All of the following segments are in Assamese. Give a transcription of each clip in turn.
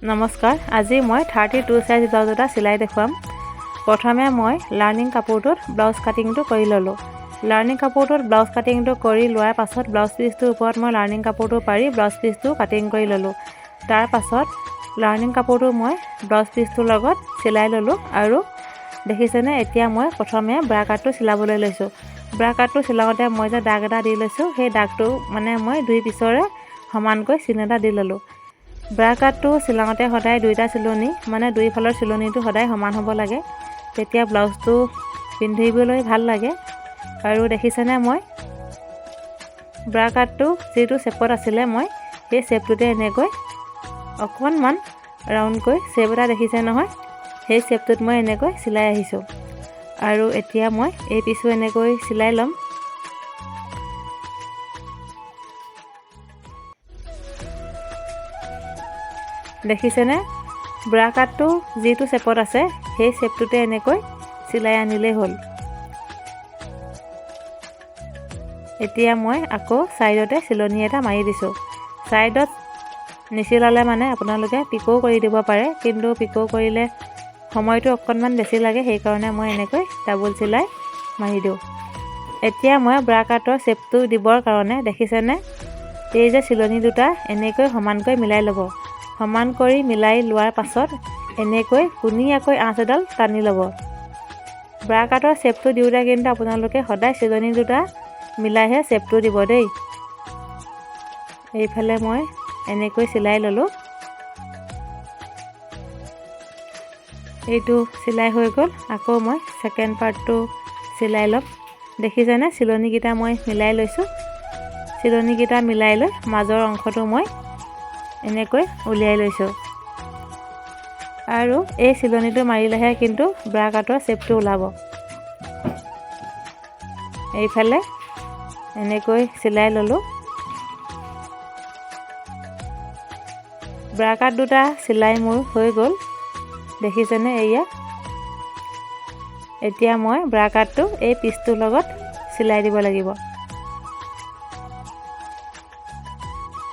নমস্কাৰ। আজি মই 32 সাইজ ব্লাউজ এটা চিলাই দেখুৱাম। প্ৰথমে মই লাৰ্নিং কাপোৰটোত ব্লাউজ কাটিংটো কৰি ল'লোঁ। লাৰ্নিং কাপোৰটোত ব্লাউজ কাটিংটো কৰি লোৱাৰ পাছত ব্লাউজ পিচটোৰ ওপৰত মই লাৰ্নিং কাপোৰটো পাৰি ব্লাউজ পিচটো কাটিং কৰি ল'লোঁ। তাৰ পাছত লাৰ্নিং কাপোৰটো মই ব্লাউজ পিচটোৰ লগত চিলাই ল'লোঁ আৰু দেখিছেনে, এতিয়া মই প্ৰথমে ব্ৰা কাটটো চিলাবলৈ লৈছোঁ। ব্ৰা কাটটো চিলাওঁতে মই যে দাগ এটা দি লৈছোঁ, সেই দাগটো মই দুই পিছৰে সমানকৈ চিন এটা দি ল'লোঁ। ব্ৰা কাটটো চিলাওঁতে সদায় দুইটা চিলনি দুইফালৰ চিলনিটো সদায় সমান হ'ব লাগে, তেতিয়া ব্লাউজটো পিন্ধিবলৈ ভাল লাগে। আৰু দেখিছেনে, মই ব্ৰা কাটটো যিটো শ্বেপত আছিলে মই সেই শ্বেপটোতে এনেকৈ অকণমান ৰাউণ্ডকৈ শ্বেপ এটা দেখিছে নহয়, সেই শ্বেপটোত মই এনেকৈ চিলাই আহিছোঁ। আৰু এতিয়া মই এই পিছো এনেকৈ চিলাই ল'ম। দেখিছেনে, ব্ৰা কাটটো যিটো শ্বেপত আছে সেই শ্বেপটোতে এনেকৈ চিলাই আনিলেই হ'ল। এতিয়া মই আকৌ ছাইডতে চিলনি এটা মাৰি দিছোঁ। ছাইডত নিচিলালে আপোনালোকে পিকৌ কৰি দিব পাৰে, কিন্তু পিকৌ কৰিলে সময়টো অকণমান বেছি লাগে, সেইকাৰণে মই এনেকৈ ডাবল চিলাই মাৰি দিওঁ। এতিয়া মই ব্ৰা কাটৰ শ্বেপটো দিবৰ কাৰণে দেখিছেনে, এই যে চিলনি দুটা এনেকৈ সমানকৈ মিলাই ল'ব। সমান কৰি মিলাই লোৱাৰ পাছত এনেকৈ ধুনীয়াকৈ আঁচ এডাল টানি ল'ব। ব্ৰা কাটৰ শ্বেপটো দিওঁতে কিন্তু আপোনালোকে সদায় চিলনি দুটা মিলাইহে শ্বেপটো দিব দেই। এইফালে মই এনেকৈ চিলাই ল'লোঁ। এইটো চিলাই হৈ গ'ল। আকৌ মই ছেকেণ্ড পাৰ্টটো চিলাই ল'ম। দেখিছেনে, চিলনিকেইটা মই মিলাই লৈছোঁ। চিলনিকেইটা মিলাই লৈ মাজৰ অংশটো মই এনেকৈ উলিয়াই লৈছোঁ। আৰু এই চিলনিটো মাৰিলেহে কিন্তু ব্ৰা কাটৰ শ্বেপটো ওলাব। এইফালে এনেকৈ চিলাই ল'লোঁ। ব্ৰা কাট দুটা চিলাই মোৰ হৈ গ'ল। দেখিছেনে, এয়া। এতিয়া মই ব্ৰা কাটটো এই পিচটোৰ লগত চিলাই দিব লাগিব।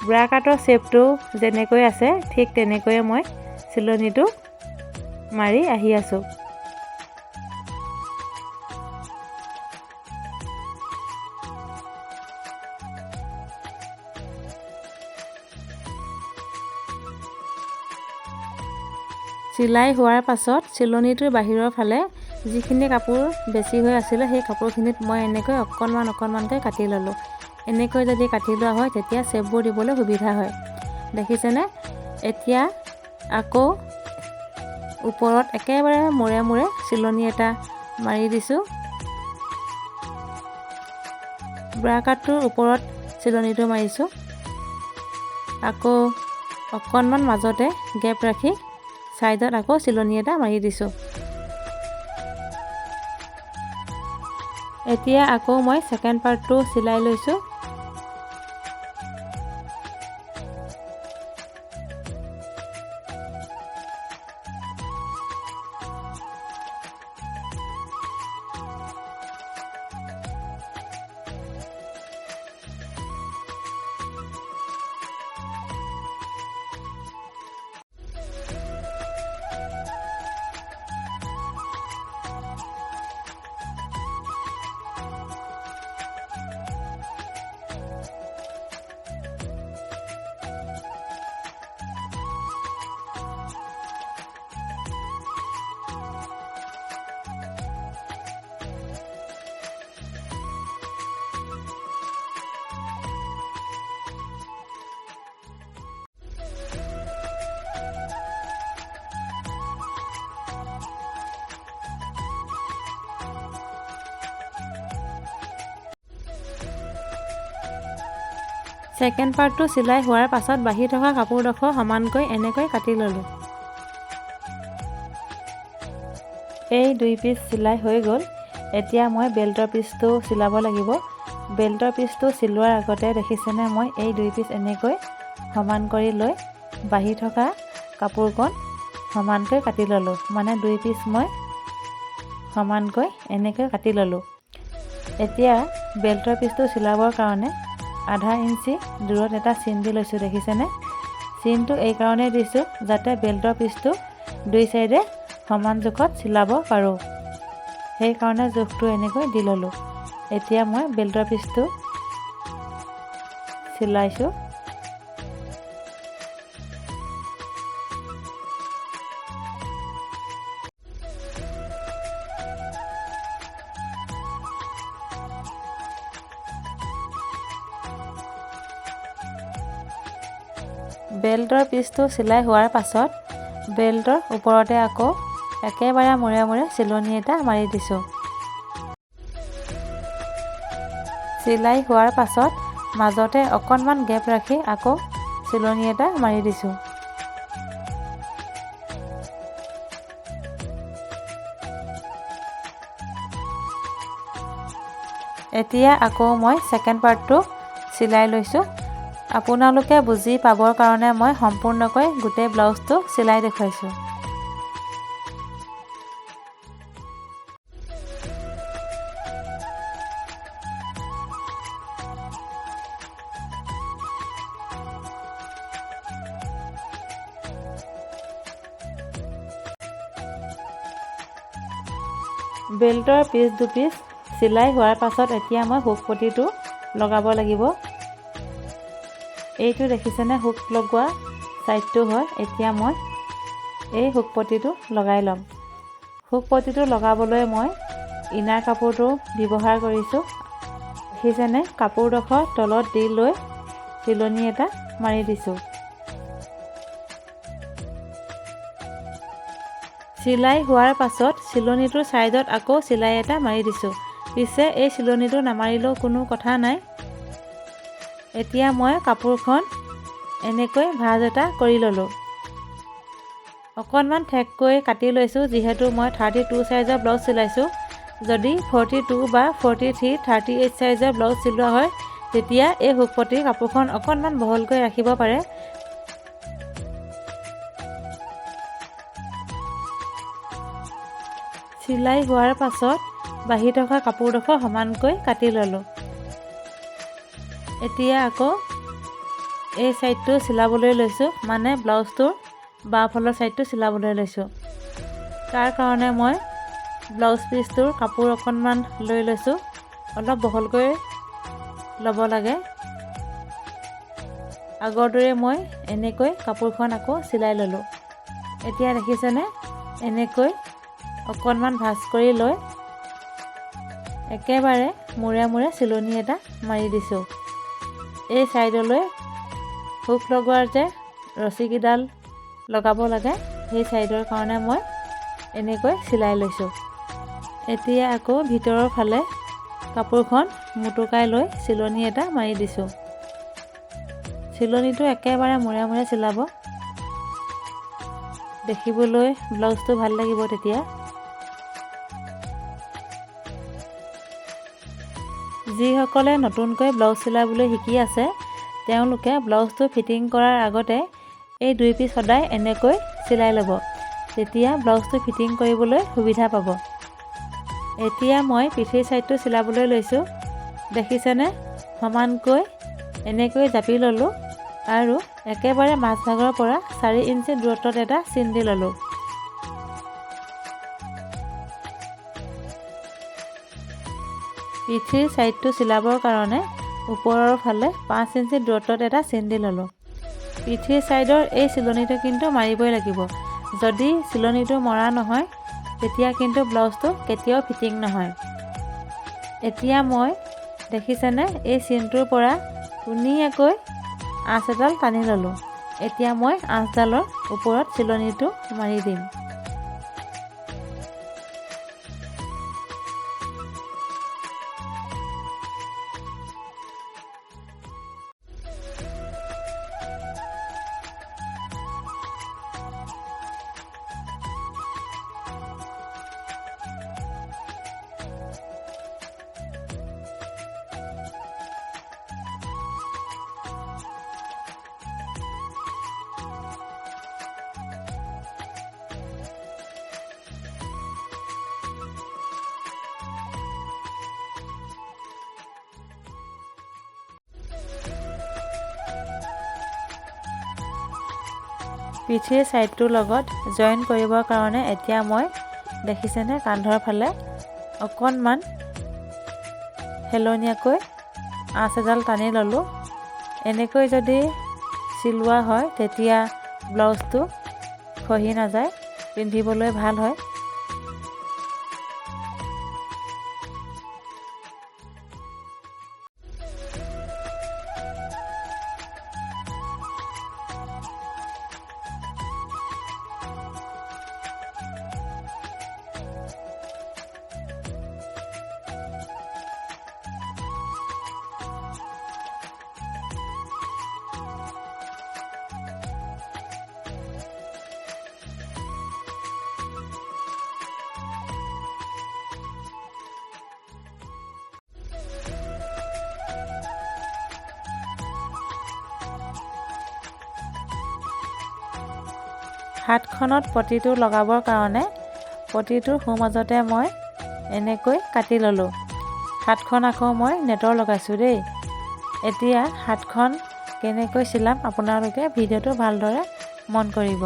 ব্ৰা কাটৰ শ্বেপটো যেনেকৈ আছে ঠিক তেনেকৈয়ে মই চিলনিটো মাৰি আহি আছোঁ। চিলাই হোৱাৰ পাছত চিলনিটোৰ বাহিৰৰ ফালে যিখিনি কাপোৰ বেছি হৈ আছিলে সেই কাপোৰখিনিত মই এনেকৈ অকণমানকৈ কাটি ল'লোঁ। এনেকৈ যদি কাটি লোৱা হয় তেতিয়া শ্বেপবোৰ দিবলৈ সুবিধা হয়। দেখিছেনে, এতিয়া আকৌ ওপৰত একেবাৰে মূৰে মূৰে চিলনি এটা মাৰি দিছোঁ। ব্ৰা কাটটোৰ ওপৰত চিলনিটো মাৰিছোঁ। আকৌ অকণমান মাজতে গেপ ৰাখি ছাইডত আকৌ চিলনি এটা মাৰি দিছোঁ। এতিয়া আকৌ মই ছেকেণ্ড পাৰ্টটো চিলাই লৈছোঁ। ছেকেণ্ড পাৰ্টটো চিলাই হোৱাৰ পাছত বাঢ়ি থকা কাপোৰডোখৰ সমানকৈ এনেকৈ কাটি ল'লোঁ। এই দুই পিচ চিলাই হৈ গ'ল। এতিয়া মই বেল্টৰ পিচটো চিলাব লাগিব। বেল্টৰ পিচটো চিলোৱাৰ আগতে দেখিছেনে, মই এই দুই পিচ এনেকৈ সমান কৰি লৈ বাঢ়ি থকা কাপোৰকণ সমানকৈ কাটি ল'লোঁ। দুই পিচ মই সমানকৈ এনেকৈ কাটি ল'লোঁ। এতিয়া বেল্টৰ পিচটো চিলাবৰ কাৰণে আধা ইঞ্চি দূৰত এটা চিন দি লৈছোঁ। দেখিছেনে, চিনটো এই কাৰণে দিছোঁ যাতে বেল্টৰ পিচটো দুই চাইডে সমান জোখত চিলাব পাৰোঁ। সেইকাৰণে জোখটো এনেকৈ দি ল'লোঁ। এতিয়া মই বেল্টৰ পিচটো চিলাইছোঁ। বেল্টৰ পিচটো চিলাই হোৱাৰ পাছত বেল্টৰ ওপৰতে আকৌ একেবাৰে মূৰে মূৰে চিলনি এটা মাৰি দিছোঁ। চিলাই হোৱাৰ পাছত মাজতে অকণমান গেপ ৰাখি আকৌ চিলনি এটা মাৰি দিছোঁ। এতিয়া আকৌ মই ছেকেণ্ড পাৰ্টটো চিলাই লৈছোঁ। আপোনালোকে বুজি পাবৰ কাৰণে মই সম্পূৰ্ণকৈ গোটেই ব্লাউজটো চিলাই দেখুৱাইছোঁ। বেল্টৰ পিচ দুপিচ চিলাই হোৱাৰ পাছত এতিয়া মই হুক পটিটো লগাব লাগিব। এইটো দেখিছেনে হুক লগোৱা ছাইডটো হয়। এতিয়া মই এই হুক পটিটো লগাই ল'ম। হুক পটিটো লগাবলৈ মই ইনাৰ কাপোৰটো ব্যৱহাৰ কৰিছোঁ। দেখিছেনে কাপোৰডোখৰ তলত দি লৈ চিলনি এটা মাৰি দিছোঁ। চিলাই হোৱাৰ পাছত চিলনিটোৰ ছাইডত আকৌ চিলাই এটা মাৰি দিছোঁ। পিছে এই চিলনিটো নামাৰিলেও কোনো কথা নাই। এতিয়া মই কাপোৰখন এনেকৈ ভাঁজ এটা কৰি ল'লোঁ। অকণমান ঠেককৈ কাটি লৈছোঁ যিহেতু মই 32 চাইজৰ ব্লাউজ চিলাইছোঁ। যদি 42 বা 43, 38 চাইজৰ ব্লাউজ চিলোৱা হয় তেতিয়া এই হুক পটি কাপোৰখন অকণমান বহলকৈ ৰাখিব পাৰে। চিলাই হোৱাৰ পাছত বাঢ়ি থকা কাপোৰডোখৰ সমানকৈ কাটি ল'লোঁ। এতিয়া আকৌ এই ছাইডটো চিলাবলৈ লৈছোঁ, মানে ব্লাউজটোৰ বাওঁফালৰ ছাইডটো চিলাবলৈ লৈছোঁ। তাৰ কাৰণে মই ব্লাউজ পিচটোৰ কাপোৰ অকণমান লৈ লৈছোঁ। অলপ বহলকৈ ল'ব লাগে। আগৰ দৰে মই এনেকৈ কাপোৰখন আকৌ চিলাই ল'লোঁ। এতিয়া দেখিছেনে এনেকৈ অকণমান ভাঁজ কৰি লৈ একেবাৰে মূৰে মূৰে চিলনি এটা মাৰি দিছোঁ। এই ছাইডলৈ হুক লগোৱাৰ যে ৰছীকেইডাল লগাব লাগে সেই ছাইডৰ কাৰণে মই এনেকৈ চিলাই লৈছোঁ। এতিয়া আকৌ ভিতৰৰ ফালে কাপোৰখন মুটুকাই লৈ চিলনি এটা মাৰি দিছোঁ। চিলনিটো একেবাৰে মূৰে মূৰে চিলাব, দেখিবলৈ ব্লাউজটো ভাল লাগিব তেতিয়া। যিসকলে নতুনকৈ ব্লাউজ চিলাবলৈ শিকি আছে তেওঁলোকে ব্লাউজটো ফিটিং কৰাৰ আগতে এই দুই পিচ সদায় এনেকৈ চিলাই ল'ব। তেতিয়া ব্লাউজটো ফিটিং কৰিবলৈ সুবিধা পাব। এতিয়া মই পিঠিৰ ছাইডটো চিলাবলৈ লৈছোঁ। দেখিছেনে সমানকৈ এনেকৈ জাপি ল'লোঁ আৰু একেবাৰে মাজভাগৰ পৰা 4 ইঞ্চি দূৰত্বত এটা চিন দি ল'লোঁ। পিঠিৰ ছাইডটো চিলাবৰ কাৰণে ওপৰৰ ফালে 5 ইঞ্চি দূৰত্বত এটা চিন দি ল'লোঁ। পিঠিৰ ছাইডৰ এই চিলনিটো কিন্তু মাৰিবই লাগিব। যদি চিলনিটো মৰা নহয় তেতিয়া কিন্তু ব্লাউজটো কেতিয়াও ফিটিং নহয়। এতিয়া মই দেখিছেনে এই চিনটোৰ পৰা ধুনীয়াকৈ আঁচ এডাল টানি ল'লোঁ। এতিয়া মই আঁচডালৰ ওপৰত চিলনিটো মাৰি দিম। পিঠিৰ ছাইডটোৰ লগত জইন কৰিবৰ কাৰণে এতিয়া মই দেখিছেনে কান্ধৰ ফালে অকণমান হেলনীয়াকৈ আঁচ এডাল টানি ল'লোঁ। এনেকৈ যদি চিলোৱা হয় তেতিয়া ব্লাউজটো খহি নাযায়, পিন্ধিবলৈ ভাল হয়। হাতখনত পটিটো লগাবৰ কাৰণে পটিটোৰ সোঁমাজতে মই এনেকৈ কাটি ল'লোঁ। হাতখন আকৌ মই নেটৰ লগাইছোঁ দেই। এতিয়া হাতখন কেনেকৈ চিলাম আপোনালোকে ভিডিঅ'টো ভালদৰে মন কৰিব।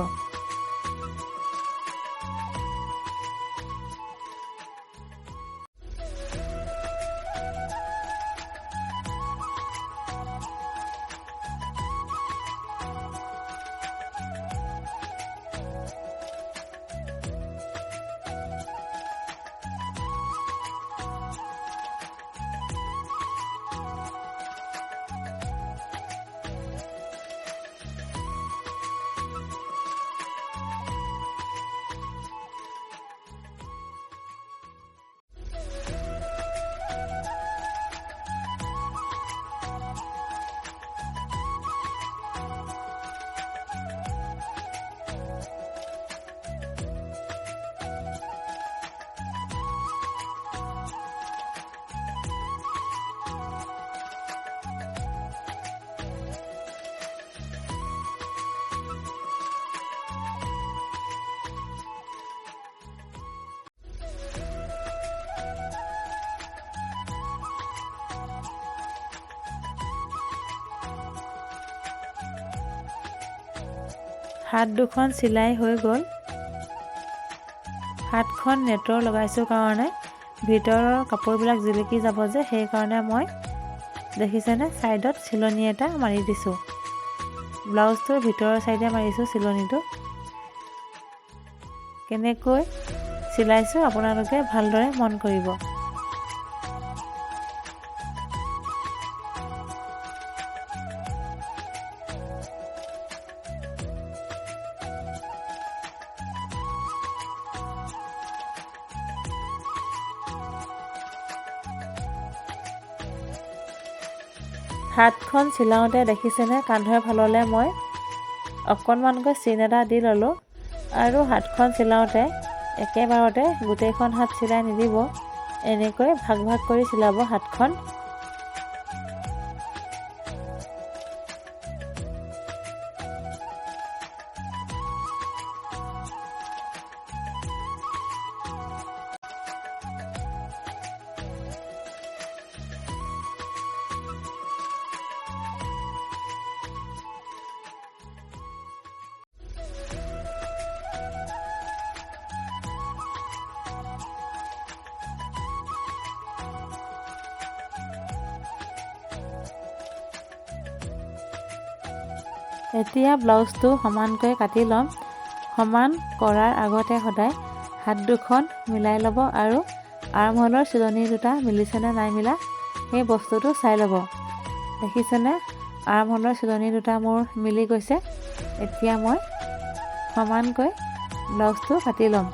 হাত দুখন চিলাই হৈ গ'ল। হাতখন নেটৰ লগাইছোঁ কাৰণে ভিতৰৰ কাপোৰবিলাক জিলিকি যাব যে, সেইকাৰণে মই দেখিছেনে ছাইডত চিলনি এটা মাৰি দিছোঁ। ব্লাউজটোৰ ভিতৰৰ ছাইডে মাৰিছোঁ চিলনিটো। কেনেকৈ চিলাইছোঁ আপোনালোকে ভালদৰে মন কৰিব। হাতখন চিলাওঁতে দেখিছেনে কান্ধৰ ফাললৈ মই অকণমানকৈ চিন এটা দি ল'লোঁ। আৰু হাতখন চিলাওঁতে একেবাৰতে গোটেইখন হাত চিলাই নিদিব, এনেকৈ ভাগ ভাগ কৰি চিলাব হাতখন। এতিয়া ব্লাউজটো সমানকৈ কাটি ল'ম। সমান কৰাৰ আগতে সদায় হাত দুখন মিলাই ল'ব আৰু আৰ্মহোলৰ চিলনি দুটা মিলিছেনে নাই মিলা সেই বস্তুটো চাই ল'ব। দেখিছেনে আৰ্মহোলৰ চিলনি দুটা মোৰ মিলি গৈছে। এতিয়া মই সমানকৈ ব্লাউজটো কাটি ল'ম।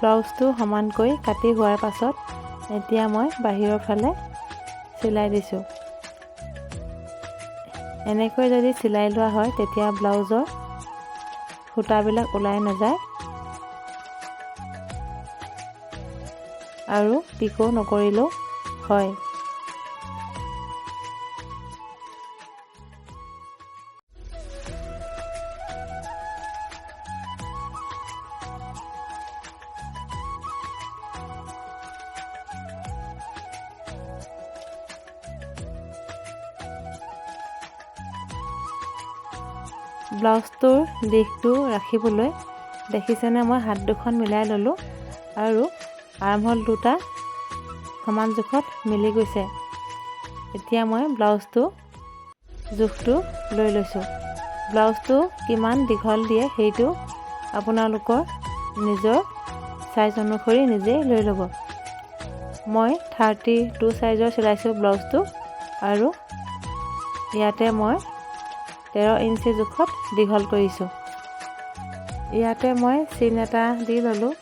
ব্লাউজটো সমানকৈ কাটি হোৱাৰ পাছত এতিয়া মই বাহিৰৰ ফালে চিলাই দিছোঁ। এনেকৈ যদি চিলাই লোৱা হয় তেতিয়া ব্লাউজৰ সূতাবিলাক ওলাই নাযায়। আৰু পিকো নকৰিলেও হয়। ব্লাউজটোৰ দিশটো ৰাখিবলৈ দেখিছেনে মই হাত দুখন মিলাই ল'লোঁ আৰু আৰ্মহোল দুটা সমান জোখত মিলি গৈছে। এতিয়া মই জোখটো লৈ লৈছোঁ। ব্লাউজটো কিমান দীঘল দিয়ে সেইটো আপোনালোকৰ নিজৰ চাইজ অনুসৰি নিজেই লৈ ল'ব। মই 32 চাইজৰ চিলাইছোঁ ব্লাউজটো আৰু ইয়াতে মই 13 ইঞ্চি জোখত দীঘল কৰিছোঁ। ইয়াতে মই চিন এটা দি ল'লোঁ।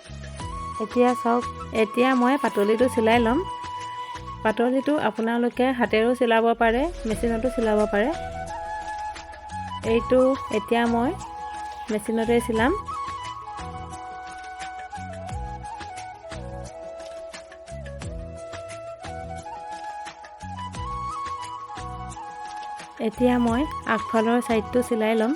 এতিয়া চাওক, এতিয়া মই পাতলিটো চিলাই ল'ম। পাতলিটো আপোনালোকে হাতেৰেও চিলাব পাৰে, মেচিনতো চিলাব পাৰে। এইটো এতিয়া মই মেচিনতে চিলাম। এতিয়া মই আগফালৰ ছাইডটো চিলাই ল'ম।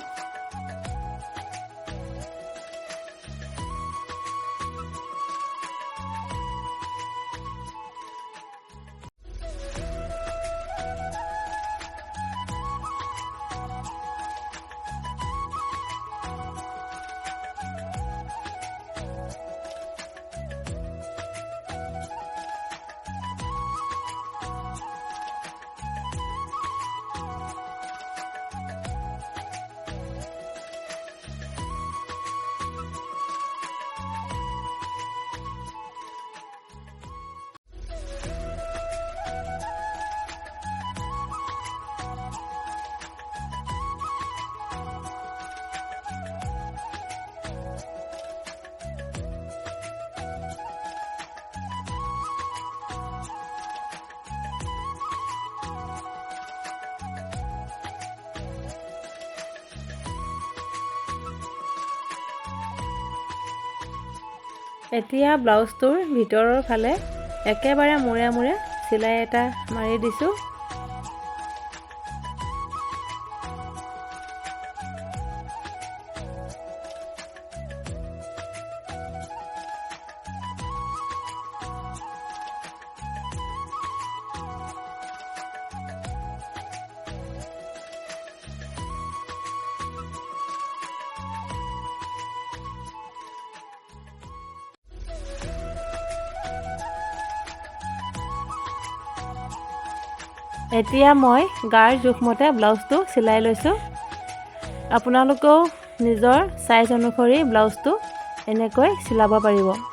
এতিয়া ব্লাউজটোৰ ভিতৰৰ ফালে একেবাৰে মূৰে মূৰে চিলাই এটা মাৰি দিছোঁ। এতিয়া মই গাৰ জোখমতে ব্লাউজটো চিলাই লৈছোঁ। আপোনালোকেও নিজৰ চাইজ অনুসৰি ব্লাউজটো এনেকৈ চিলাব পাৰিব।